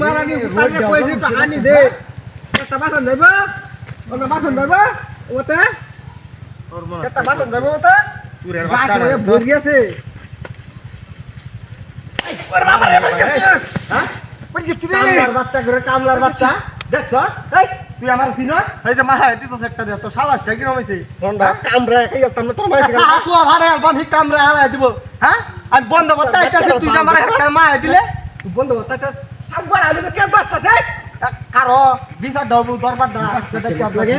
মারানি সামনে কই দিতে হানি দে একটা বাসন দেবা ওনা বাসন দেবা ওতে একটা বাসন দেবা ওতে পুরের বাচ্চা ভর গেছে ওর বাবা রে হ্যাঁ কোন গিচ্ছি রে কামলার বাচ্চা করে কামলার বাচ্চা দেখছ এই তুই আমার সিনো এই যে মাথা দিছস একটা দে তো সাবাসটা কি রমেছে ফোনটা কামরা খাই তার তোর মাইছে আছুয়া ভাড়া আলবাম হি কামরা হালাই দিব হ্যাঁ আমি বন্ধ করতে আইতাছি তুই যে আমার একটা মা দিলে তুই বন্ধ করতে সববার আমি তো কে বাচ্চা দেখ কারো বিচার দাও দরবার দা সেটা কি আপনাকে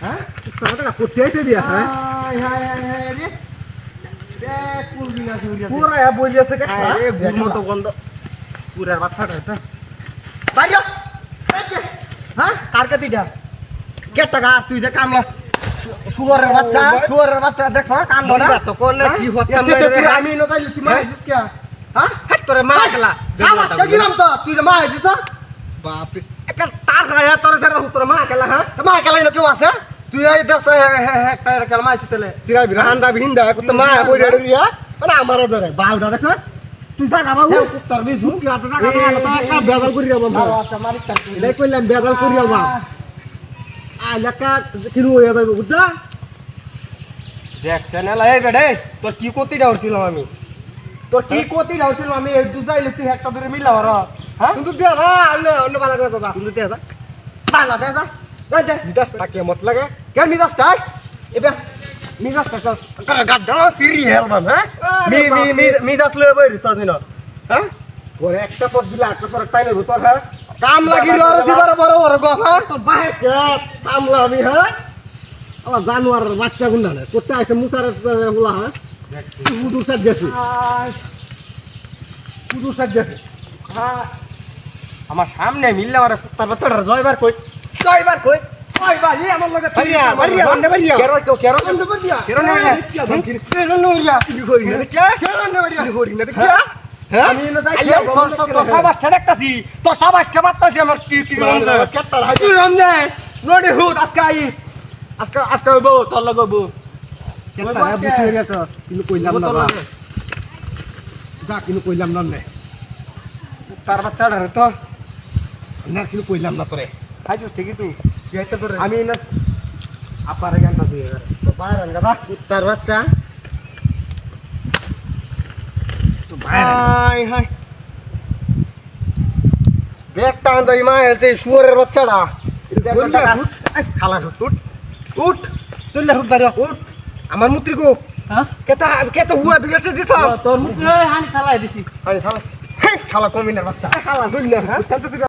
হ্যাঁ তোরা করতে আইতে দিয়া হ্যাঁ হাই হাই হাই রে দেখ কুল দিনা সুরিয়া পুরা বইছে কে এ গুড় মতো গন্ধ পুরার বাচ্চাটা এটা বাইরে হ্যাঁ কার কে দিডা কে টাকা তুই যে কামলা সুয়ারের বাচ্চা দেখছ কাম বড় তো কোন কি হতাম না আমি ন তাইলে তুই মাই দিস কে হ্যাঁ হেট তোরে মা খেলা সাবাস কে গিরাম তো তুই যে মাই দিস বাপ রে এক তার খায়া তোর সারা তোর মা খেলা হ্যাঁ মা খেলা ন কেউ আছে তুই এই দেখ হেক্টর খেলা মাই ছিতলে সিরা বিরান্দা ভিন্দা কত মা কই রেডিয়া মানে আমার ধরে বালদা দেখছ তুই টাকা বাবু তোর বিজু কি আটা টাকা না তা বেজাল করি যাবো আচ্ছা মারি কাট এই কইলাম বেজাল করি যাবো আলাকা কিনু হয়ে যাবে বুঝছা দেখ চ্যানেল এই বেডে তোর কি কোতি ডাউছিলাম আমি এই দুজাইলে তুই একটা ধরে মিলা আর হ্যাঁ কিন্তু দে না অন্য বালা করে দাদা কিন্তু দে যা বালা দে যা দে নিদাস টাকে মত লাগে কে নিদাস টাই এবে নিদাস টাকা গাড্ডা সিরি হেলবাম হ্যাঁ মিদাস লয়ে বই রিসার্চ নিল হ্যাঁ ওরে একটা পদ দিলা একটা পর টাইলে ভিতর হ্যাঁ কাম লাগি রে আর দিবার বড় গো হ্যাঁ তো বাহে কে কামলা আমি হ্যাঁ আমার জানোয়ার বাচ্চা গুন্ডা না করতে আইছে মুসারের গুলা হ্যাঁ উদুর সাথ গেছে হ্যাঁ আমার সামনে মিললে আমার কুত্তার বাচ্চাটা জয়বার কই জয়বার এই আমার লগে বাড়িয়া কেরো আমি না যাই তোর সাবাসটা দেখতাছি তোর সাবাসটা মারতাছি আমার কি কেতার হাই তুই রমনে নডি হুত আজকে হইবো তোর লগে হইবো কেতার বুঝি হয়ে গেছ কিন্তু কইলাম না যা কিন্তু কইলাম না নে তার বাচ্চাটা তো না কিন্তু কইলাম না তোরে খাইছিস ঠিকই তুই এটা তোরে আমি না আপারে গানটা দিয়ে তো বাইরে গাদা তার বাচ্চা হাই হাই ব্যাগটা আনতো ইমা হচ্ছে শুয়ারের বাচ্চাটা খালা উঠ চলে উঠ বাইরে উঠ আমার মুত্রি কো হ্যাঁ কেতা হুয়া দিয়েছে দিছ তোর মুত্রি হানি থালাই দিছি হানি থালা খালা কমিনার বাচ্চা খালা চলে হ্যাঁ